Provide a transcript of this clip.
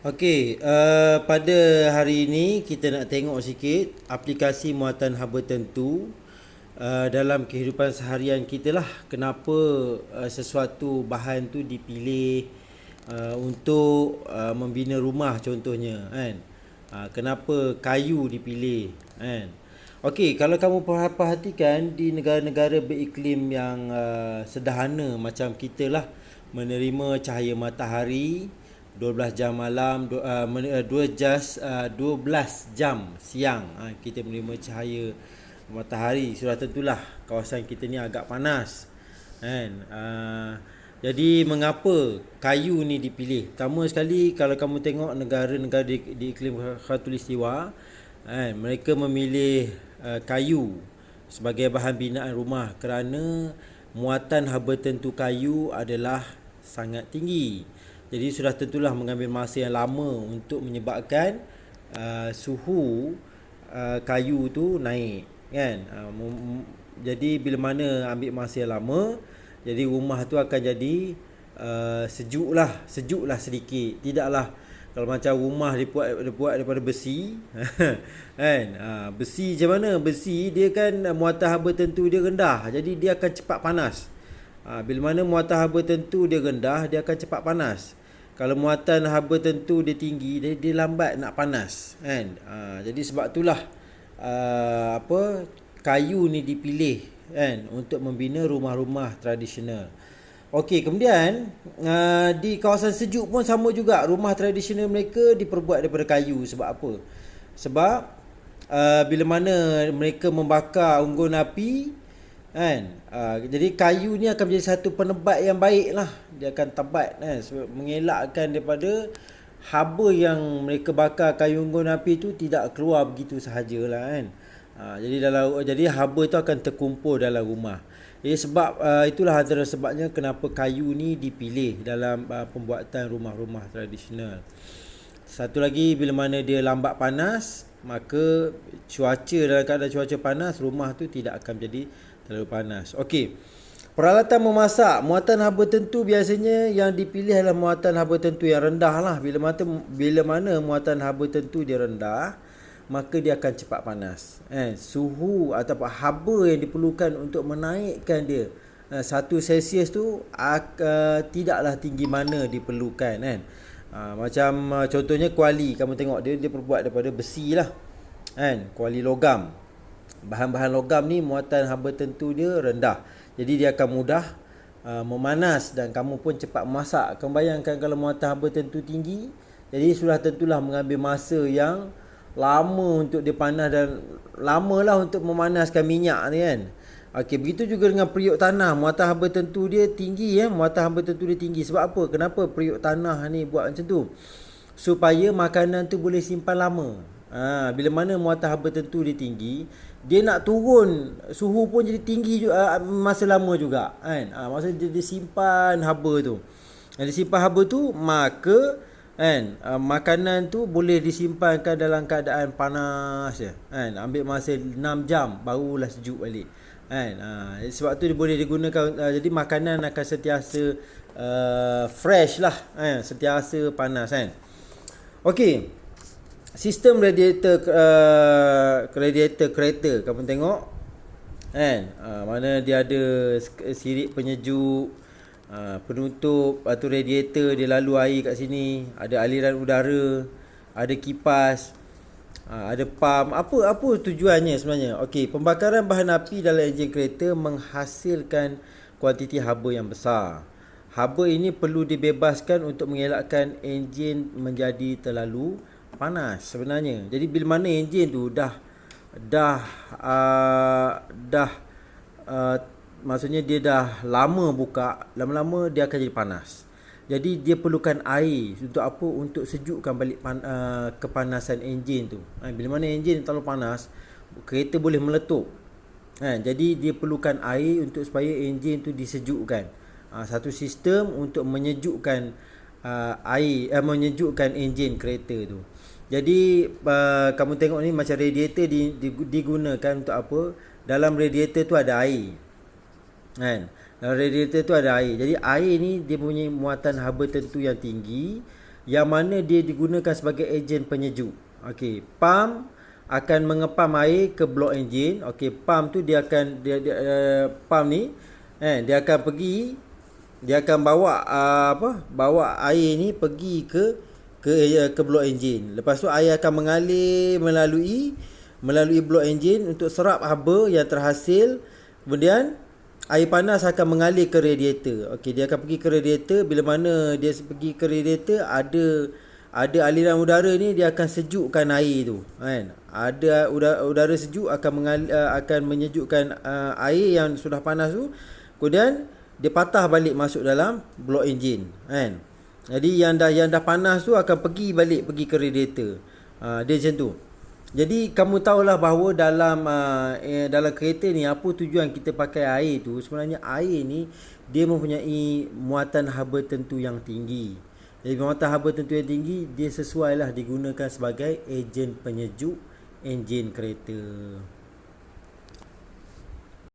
Okey, pada hari ini kita nak tengok sikit aplikasi muatan haba tentu dalam kehidupan seharian kita lah. Kenapa sesuatu bahan tu dipilih untuk membina rumah contohnya kan. Kenapa kayu dipilih kan. Okey, kalau kamu perhatikan di negara-negara beriklim yang sederhana macam kita lah, menerima cahaya matahari 12 jam malam, 12 jam siang kita menerima cahaya matahari. Sudah tentulah kawasan kita ni agak panas kan. Jadi mengapa kayu ni dipilih? Pertama sekali, kalau kamu tengok negara-negara di iklim khatulistiwa kan, mereka memilih kayu sebagai bahan binaan rumah kerana muatan haba tentu kayu adalah sangat tinggi. Jadi sudah tentulah mengambil masa yang lama untuk menyebabkan suhu kayu tu naik kan. Jadi bila mana ambil masa yang lama, jadi rumah tu akan jadi sejuklah sedikit. Tidaklah kalau macam rumah dibuat daripada besi kan. Besi macam mana? Besi dia kan muatan haba tentu dia rendah, jadi dia akan cepat panas. Bila mana muatan haba tentu dia rendah, dia akan cepat panas. Kalau muatan haba tentu dia tinggi, dia lambat nak panas kan. Jadi sebab itulah kayu ni dipilih kan untuk membina rumah-rumah tradisional. Okey, kemudian di kawasan sejuk pun sama juga. Rumah tradisional mereka diperbuat daripada kayu. Sebab apa? Sebab bila mana mereka membakar unggun api kan, jadi kayu ni akan menjadi satu penebat yang baik lah. Dia akan tebat kan, mengelakkan daripada haba yang mereka bakar kayu unggun api tu tidak keluar begitu sahajalah kan. Jadi haba tu akan terkumpul dalam rumah. Jadi sebab itulah antara sebabnya kenapa kayu ni dipilih dalam pembuatan rumah-rumah tradisional. Satu lagi, bila mana dia lambat panas, maka dalam keadaan cuaca panas, rumah tu tidak akan menjadi terlalu panas. Okey. Peralatan memasak, muatan haba tentu biasanya yang dipilih adalah muatan haba tentu yang rendah lah. Bila mana muatan haba tentu dia rendah, maka dia akan cepat panas. Suhu ataupun haba yang diperlukan untuk menaikkan dia 1 Celsius tu tidaklah tinggi mana diperlukan kan. Macam contohnya kuali, kamu tengok dia terbuat daripada besi lah kan, kuali logam. Bahan-bahan logam ni muatan haba tentu dia rendah, jadi dia akan mudah memanas dan kamu pun cepat memasak. Kamu bayangkan kalau muatan haba tentu tinggi, jadi sudah tentulah mengambil masa yang lama untuk dia panas dan lamalah untuk memanaskan minyak ni kan. Okey, begitu juga dengan periuk tanah. Muatan haba tentu dia tinggi ya, muatan haba tentu dia tinggi. Sebab apa? Kenapa periuk tanah ni buat macam tu? Supaya makanan tu boleh simpan lama. Bila mana muatan haba tentu dia tinggi, dia nak turun suhu pun jadi tinggi masa lama juga kan. Masa dia simpan haba tu. Dia simpan haba tu, maka kan makanan tu boleh disimpankan dalam keadaan panas je kan. Ambil masa 6 jam barulah sejuk balik kan. Sebab tu dia boleh digunakan, jadi makanan akan sentiasa fresh lah kan, sentiasa panas kan. Okey. Sistem radiator kereta, kamu tengok kan, mana dia ada sirip penyejuk, penutup atau radiator, dia lalu air kat sini, ada aliran udara, ada kipas, ada pam. Apa tujuannya sebenarnya? Okey, pembakaran bahan api dalam enjin kereta menghasilkan kuantiti haba yang besar. Haba ini perlu dibebaskan untuk mengelakkan enjin menjadi terlalu panas sebenarnya. Jadi bila mana enjin tu dah maksudnya dia dah lama buka, lama-lama dia akan jadi panas. Jadi dia perlukan air untuk apa? Untuk sejukkan balik kepanasan enjin tu. Bila mana enjin terlalu panas, kereta boleh meletup. Jadi dia perlukan air untuk supaya enjin tu disejukkan. Satu sistem untuk menyejukkan menyejukkan enjin kereta tu. Jadi kamu tengok ni macam radiator digunakan untuk apa? Dalam radiator tu ada air kan. Dalam radiator tu ada air. Jadi air ni dia punya muatan haba tentu yang tinggi, yang mana dia digunakan sebagai ejen penyejuk. Okey, pump akan mengepam air ke blok enjin. Okey, pump tu dia akan pump ni dia akan pergi, dia akan bawa bawa air ni pergi ke blok enjin. Lepas tu air akan mengalir melalui blok enjin untuk serap haba yang terhasil. Kemudian air panas akan mengalir ke radiator. Okey, dia akan pergi ke radiator. Bila mana dia pergi ke radiator, ada aliran udara ni, dia akan sejukkan air tu, kan. Ada udara sejuk akan menyejukkan air yang sudah panas tu. Kemudian dia patah balik masuk dalam blok enjin, kan. Jadi yang dah panas tu akan pergi ke radiator. Dia macam tu. Jadi kamu tahulah bahawa dalam kereta ni, apa tujuan kita pakai air tu. Sebenarnya air ni dia mempunyai muatan haba tentu yang tinggi. Jadi muatan haba tentu yang tinggi, dia sesuailah digunakan sebagai ejen penyejuk enjin kereta.